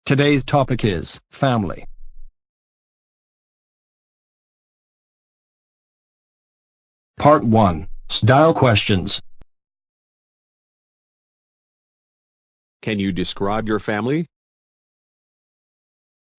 Today's topic is family. Part 1. Style questions. Can you describe your family?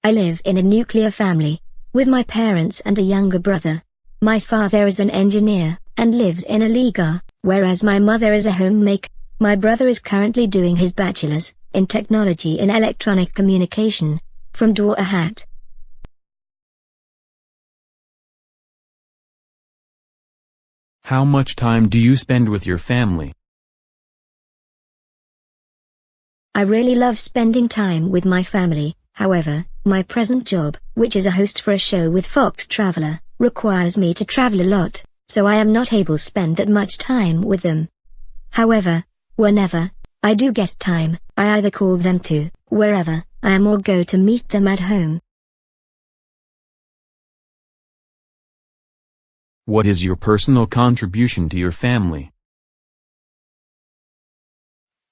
I live in a nuclear family, with my parents and a younger brother. My father is an engineer, and lives in a liga, whereas my mother is a homemaker. My brother is currently doing his bachelor's in technology in electronic communication, from Doha. How much time do you spend with your family? I really love spending time with my family. However, my present job, which is a host for a show with Fox Traveler, requires me to travel a lot, so I am not able to spend that much time with them. However, whenever I do get time, I either call them to wherever I am or go to meet them at home. What is your personal contribution to your family?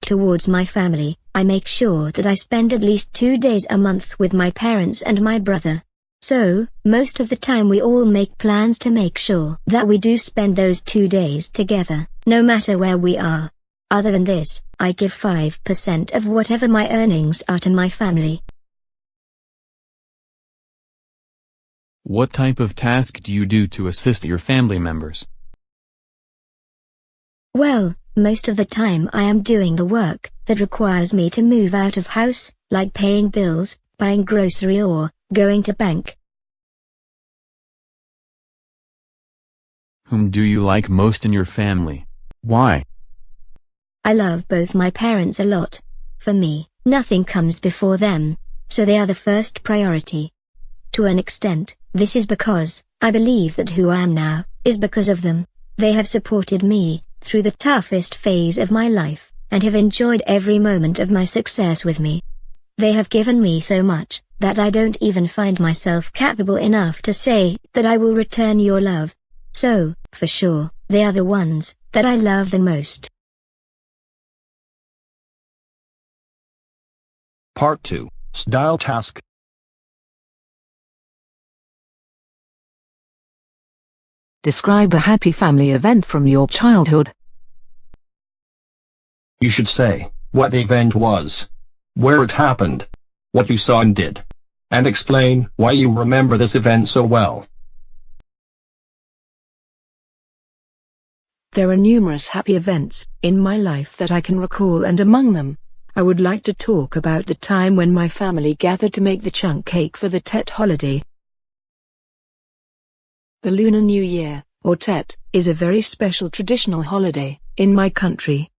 Towards my family, I make sure that I spend at least 2 days a month with my parents and my brother. So, most of the time we all make plans to make sure that we do spend those 2 days together, no matter where we are. Other than this, I give 5% of whatever my earnings are to my family. What type of task do you do to assist your family members? Well, most of the time I am doing the work that requires me to move out of house, like paying bills, buying grocery or going to bank. Whom do you like most in your family? Why? I love both my parents a lot. For me, nothing comes before them, so they are the first priority. To an extent, this is because I believe that who I am now is because of them. They have supported me through the toughest phase of my life, and have enjoyed every moment of my success with me. They have given me so much, that I don't even find myself capable enough to say that I will return your love. So, for sure, they are the ones that I love the most. Part 2. Style task. Describe a happy family event from your childhood. You should say what the event was, where it happened, what you saw and did, and explain why you remember this event so well. There are numerous happy events in my life that I can recall, and among them, I would like to talk about the time when my family gathered to make the chunk cake for the Tet holiday. The Lunar New Year, or Tet, is a very special traditional holiday in my country.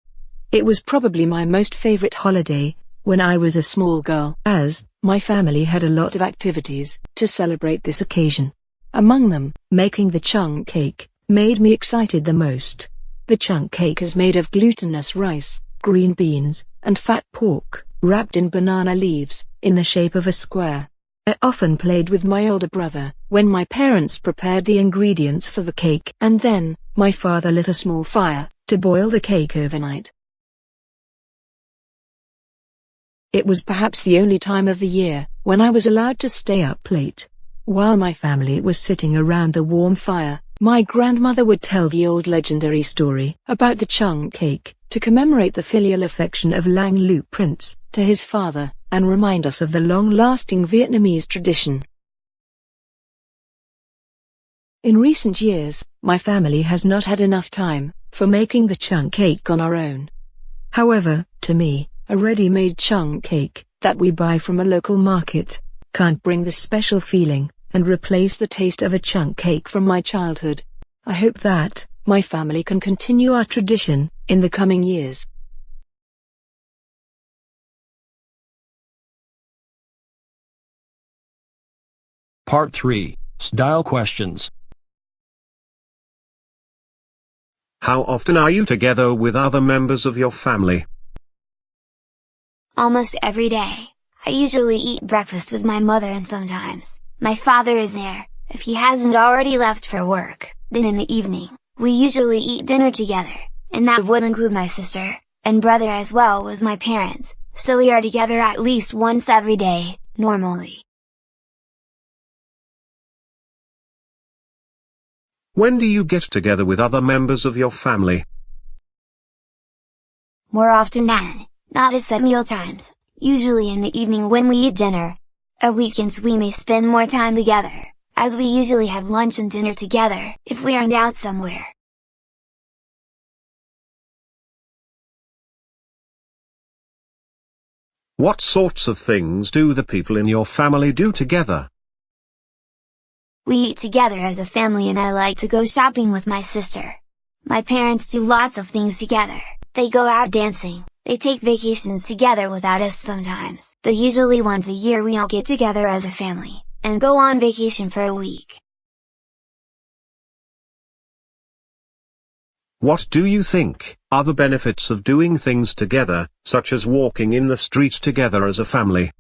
It was probably my most favorite holiday when I was a small girl, as my family had a lot of activities to celebrate this occasion. Among them, making the chunk cake made me excited the most. The chunk cake is made of glutinous rice, green beans, and fat pork, wrapped in banana leaves, in the shape of a square. I often played with my older brother when my parents prepared the ingredients for the cake, and then my father lit a small fire to boil the cake overnight. It was perhaps the only time of the year when I was allowed to stay up late. While my family was sitting around the warm fire, my grandmother would tell the old legendary story about the chunk cake to commemorate the filial affection of Lang Lu Prince to his father, and remind us of the long-lasting Vietnamese tradition. In recent years, my family has not had enough time for making the chunk cake on our own. However, to me, a ready-made chunk cake that we buy from a local market can't bring the special feeling and replace the taste of a chunk cake from my childhood. I hope that my family can continue our tradition in the coming years. Part 3. Style questions. How often are you together with other members of your family? Almost every day. I usually eat breakfast with my mother, and sometimes my father is there, if he hasn't already left for work. Then in the evening, we usually eat dinner together, and that would include my sister and brother as well as my parents, so we are together at least once every day, normally. When do you get together with other members of your family? More often than not at set meal times, usually in the evening when we eat dinner. At weekends we may spend more time together, as we usually have lunch and dinner together, if we aren't out somewhere. What sorts of things do the people in your family do together? We eat together as a family and I like to go shopping with my sister. My parents do lots of things together, they go out dancing, they take vacations together without us sometimes, but usually once a year we all get together as a family, and go on vacation for a week. What do you think are the benefits of doing things together, such as walking in the street together as a family?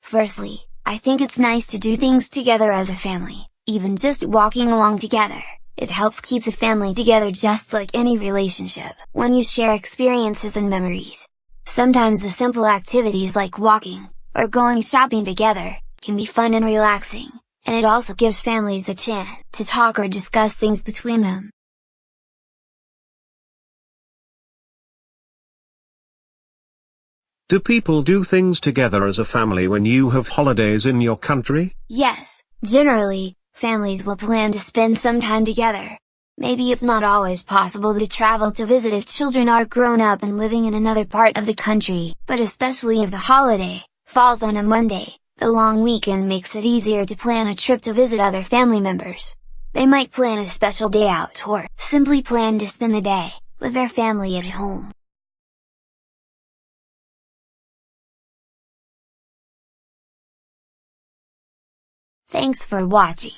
Firstly, I think it's nice to do things together as a family, even just walking along together. It helps keep the family together just like any relationship, when you share experiences and memories. Sometimes the simple activities like walking, or going shopping together, can be fun and relaxing, and it also gives families a chance to talk or discuss things between them. Do people do things together as a family when you have holidays in your country? Yes, generally, families will plan to spend some time together. Maybe it's not always possible to travel to visit if children are grown up and living in another part of the country, but especially if the holiday falls on a Monday, the long weekend makes it easier to plan a trip to visit other family members. They might plan a special day out or simply plan to spend the day with their family at home. Thanks for watching.